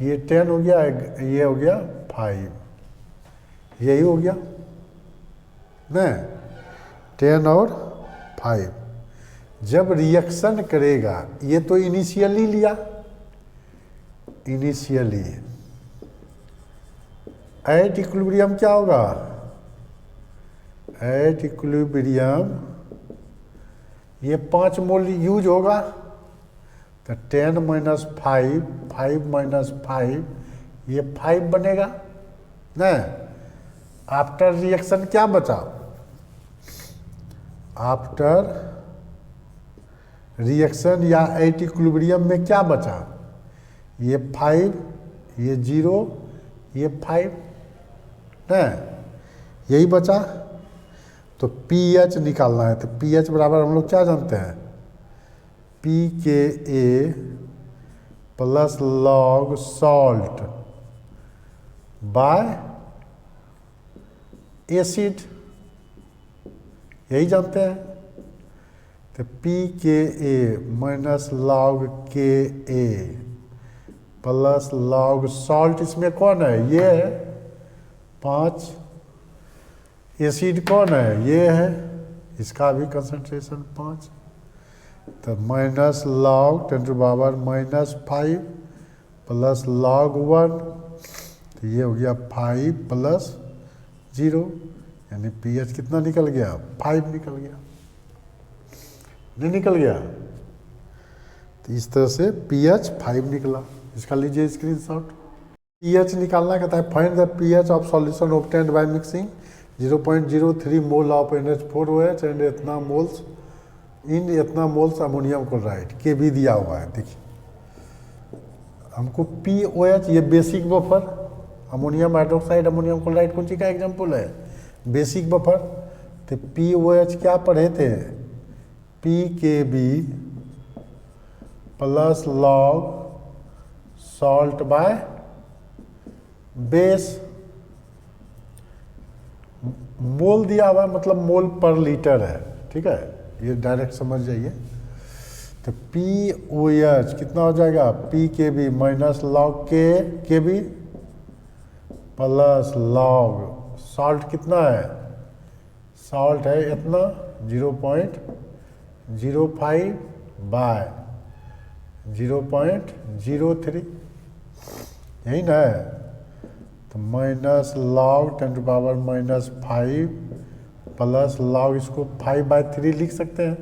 ये 10 हो गया, ये हो गया 5, यही हो गया ना 10 और 5। जब रिएक्शन करेगा, ये तो इनिशियली लिया, इनिशियली एट इक्विलिब्रियम क्या होगा, एट इक्विलिब्रियम ये 5 मोल यूज होगा, तो 10 माइनस 5, 5 माइनस 5, ये 5 बनेगा ना। आफ्टर रिएक्शन क्या बचा, आफ्टर रिएक्शन या एट इक्विलिब्रियम में क्या बचा, ये 5, ये 0, ये 5 ना, यही बचा। तो pH निकालना है, तो pH बराबर हम लोग क्या जानते हैं pKa plus log salt bye acid, यही जानते हैं। तो pKa minus log Ka plus log salt, इसमें कौन है, ये है 5, एसिड कौन है, ये है, इसका भी कंसंट्रेशन 5, तो माइनस लॉग 10⁻⁻5 प्लस लॉग 1, तो ये हो गया 5 प्लस 0, यानी pH कितना निकल गया 5 निकल गया, नहीं निकल गया। तो इस तरह से pH 5 निकला, इसका लीजिए स्क्रीनशॉट। pH निकालना कहता है find the pH of solution obtained by mixing 0.03 mole of NH4OH and इतना मोल्स इन इतना मोल्स अमोनियम क्लोराइड, के भी दिया हुआ है। देखिए हमको POH, ये basic buffer, ammonium hydroxide ammonium chloride कौन सी का एग्जाम्पल है, बेसिक बफर। तो POH क्या पढ़े थे, PKB plus log salt by base, mole दिया हुआ है मतलब मोल पर लीटर है, ठीक है, ये डायरेक्ट समझ जाइए। तो पी ओ एच कितना हो जाएगा, पी के B minus log K B plus log salt कितना है, सॉल्ट है इतना 0.05 बाय 0.03, यही ना है। तो माइनस लॉग 10⁻⁻5 प्लस लॉग, इसको 5/3 लिख सकते हैं।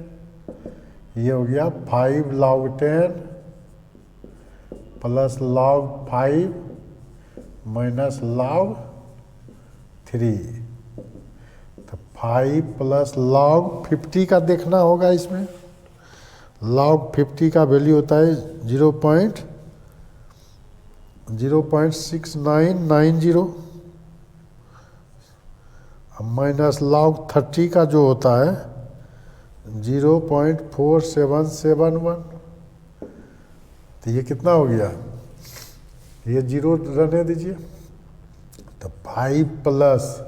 ये हो गया 5 log 10 plus log 5 minus log 3। तो 5 प्लस log 50 का देखना होगा इसमें। log 50 का वैल्यू होता है 0.6990 माइनस log 30 का जो होता है 0.4771। तो ये कितना हो गया, ये 0 रहने दीजिए। तो 5 प्लस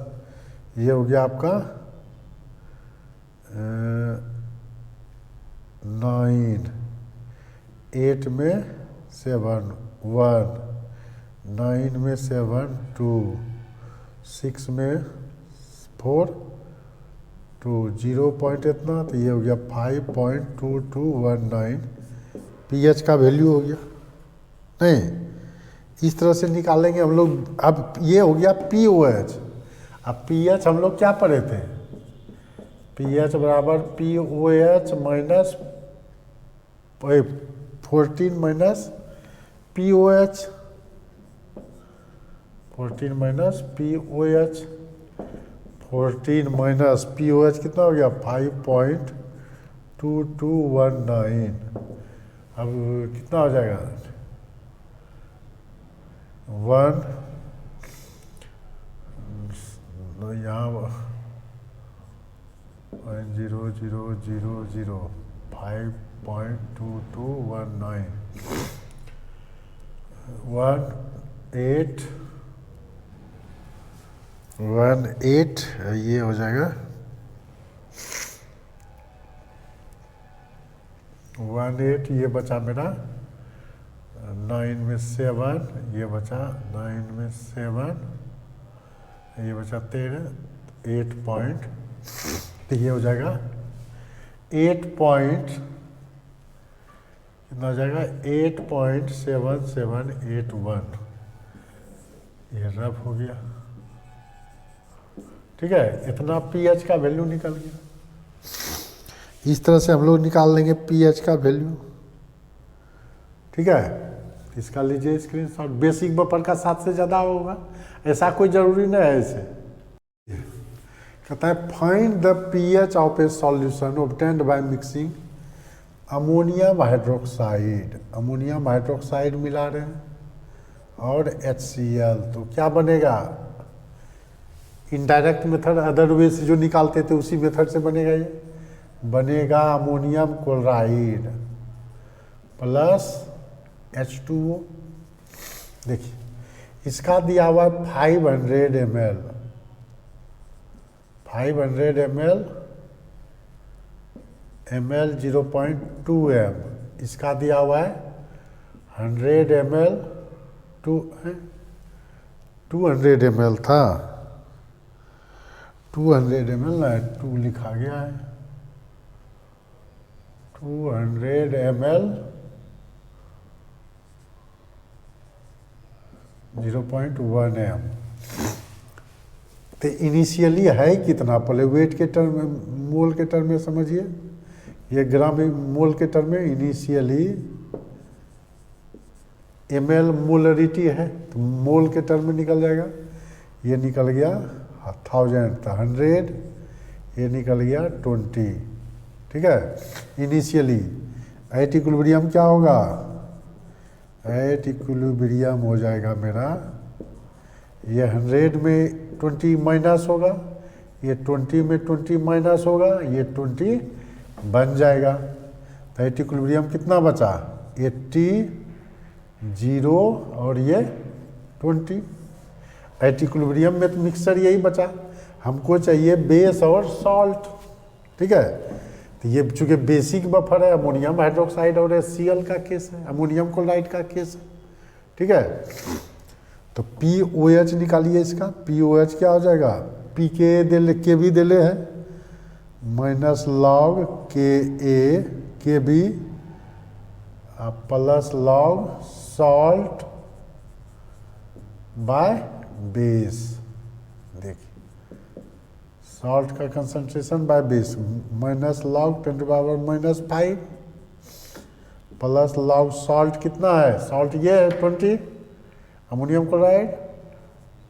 ये हो गया आपका 9, 8 में 7 1, 9 में 7 2, 6 में 4 2, 0 पॉइंट इतना। तो ये हो गया 5.2219 पीएच का वैल्यू हो गया। नहीं, इस तरह से निकालेंगे हम लोग। अब ये हो गया पीओएच। अब पीएच हम लोग क्या पढ़े थे, पीएच बराबर pOH minus 14 minus pOH, 14 minus pOH, 14 minus pOH कितना हो गया 5.2219। अब कितना हो जाएगा 1 यहाँ 10000 5.2219 18 ये हो जाएगा 18। ये बचा मेरा 9 में 7, ये बचा 9 में 7, ये बचा 13, 8 पॉइंट। तो ये हो जाएगा 8 पॉइंट कितना हो जाएगा 8.7781। ये रफ हो गया, ठीक है। इतना पीएच का वैल्यू निकल गया। इस तरह से हम लोग निकाल लेंगे पीएच का वैल्यू, ठीक है। इसका लीजिए स्क्रीनशॉट। बेसिक बफर का 7 से ज़्यादा होगा, ऐसा कोई ज़रूरी नहीं है। ऐसे कहता है find the pH of A solution obtained by mixing ammonium hydroxide. Ammonium hydroxide मिला रहे हैं और HCl, तो क्या बनेगा, इनडायरेक्ट मेथड अदर वे से जो निकालते थे उसी मेथड से बनेगा। ये बनेगा अमोनियम क्लोराइड प्लस H2O। देखिए इसका दिया हुआ है 500 ml, 500 ml 0.2 m। इसका दिया हुआ है 100 ml 200 ml था, 200 ml ना 2 लिखा गया है, 200 ml 0.1 m। तो इनिशियली है कितना, पहले वेट के टर्म में, मोल के टर्म में समझिए, ये ग्राम मोल के टर्म में इनिशियली ml मोलरिटी है, तो मोल के टर्म में निकल जाएगा। ये निकल गया 1000 था 100, ये निकल गया 20, ठीक है। इनिशियली एट इक्विलिब्रियम क्या होगा, एट इक्विलिब्रियम हो जाएगा मेरा, ये 100 में 20 माइनस होगा, ये 20 में 20 माइनस होगा, ये 20 बन जाएगा। तो एट इक्विलिब्रियम कितना बचा 80 0 और ये 20। एट इक्विलिब्रियम में तो मिक्सचर यही बचा, हमको चाहिए बेस और सॉल्ट, ठीक है। तो ये चूंकि बेसिक बफर है, अमोनियम हाइड्रोक्साइड और HCl का केस है, अमोनियम क्लोराइड का केस है, ठीक है। तो POH निकालिए इसका, POH क्या हो जाएगा, पी के भी दिले है minus log K B plus log salt by base. देखिए सॉल्ट का concentration by base minus log 10⁻⁻5 plus log salt कितना है, सॉल्ट ये है 20, अमोनियम क्लोराइड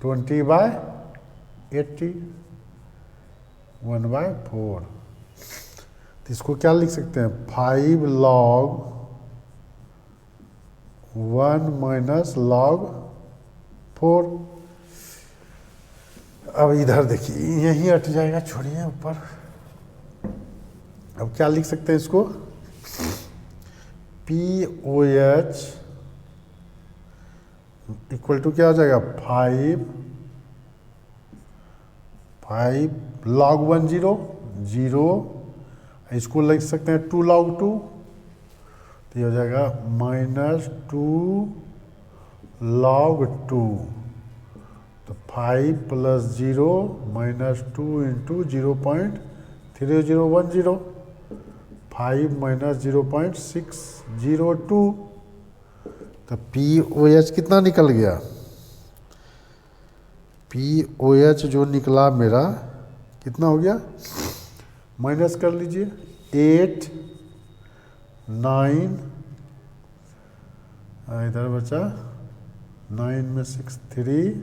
20/80 1/4। तो इसको क्या लिख सकते हैं, 5 log 1 माइनस log 4। अब इधर देखिए यही हट जाएगा, छोड़िए ऊपर। अब क्या लिख सकते हैं इसको, POH इक्वल टू क्या हो जाएगा, 5 log 1 0, इसको लिख सकते हैं 2 log 2, तो ये हो जाएगा -2 log 2। तो 5 + 0 -2 × 0.3010, 5 - 0.602। तो POH कितना निकल गया, POH जो निकला मेरा कितना हो गया, माइनस कर लीजिए 8 9, इधर बचा 9 में 6 3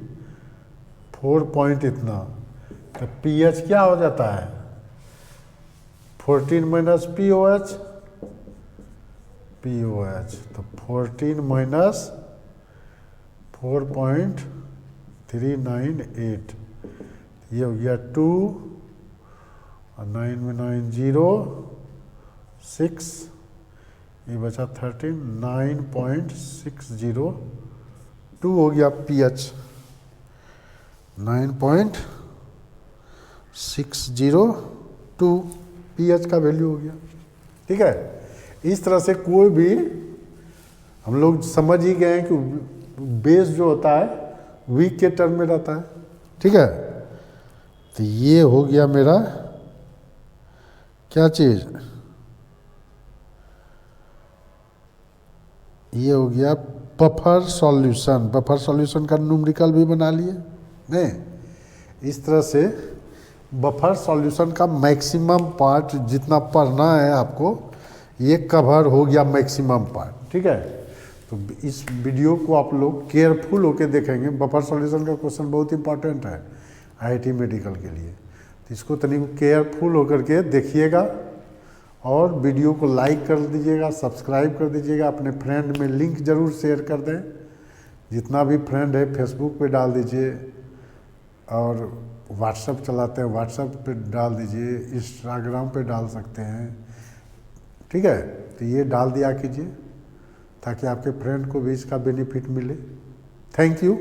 4 पॉइंट इतना। तो pH क्या हो जाता है, 14 - POH, तो 14 - 4.398, ये हो गया 2 और 9 में 9 0 6, ये बचा 13 9.602 हो गया pH, 9.602 pH का वैल्यू हो गया, ठीक है। इस तरह से कोई भी हम लोग समझ ही गए हैं कि बेस जो होता है वीक के टर्म में रहता है, ठीक है। तो ये हो गया मेरा क्या चीज, ये हो गया बफर सॉल्यूशन। बफर सॉल्यूशन का न्यूमेरिकल भी बना लिए नहीं। इस तरह से बफर सॉल्यूशन का मैक्सिमम पार्ट जितना पढ़ना है आपको, ये कवर हो गया मैक्सिमम पार्ट, ठीक है। तो इस वीडियो को आप लोग केयरफुल होकर देखेंगे। बफर सॉल्यूशन का क्वेश्चन बहुत इंपॉर्टेंट है IIT मेडिकल के लिए, तो इसको तनिक केयरफुल होकर के देखिएगा और वीडियो को लाइक कर दीजिएगा, सब्सक्राइब कर दीजिएगा, अपने फ्रेंड में लिंक ज़रूर शेयर कर दें। जितना भी फ्रेंड है फेसबुक पे डाल दीजिए, और व्हाट्सएप चलाते हैं व्हाट्सएप पे डाल दीजिए, इंस्टाग्राम पे डाल सकते हैं, ठीक है। तो ये डाल दिया कीजिए ताकि आपके फ्रेंड को भी इसका बेनिफिट मिले। Thank you.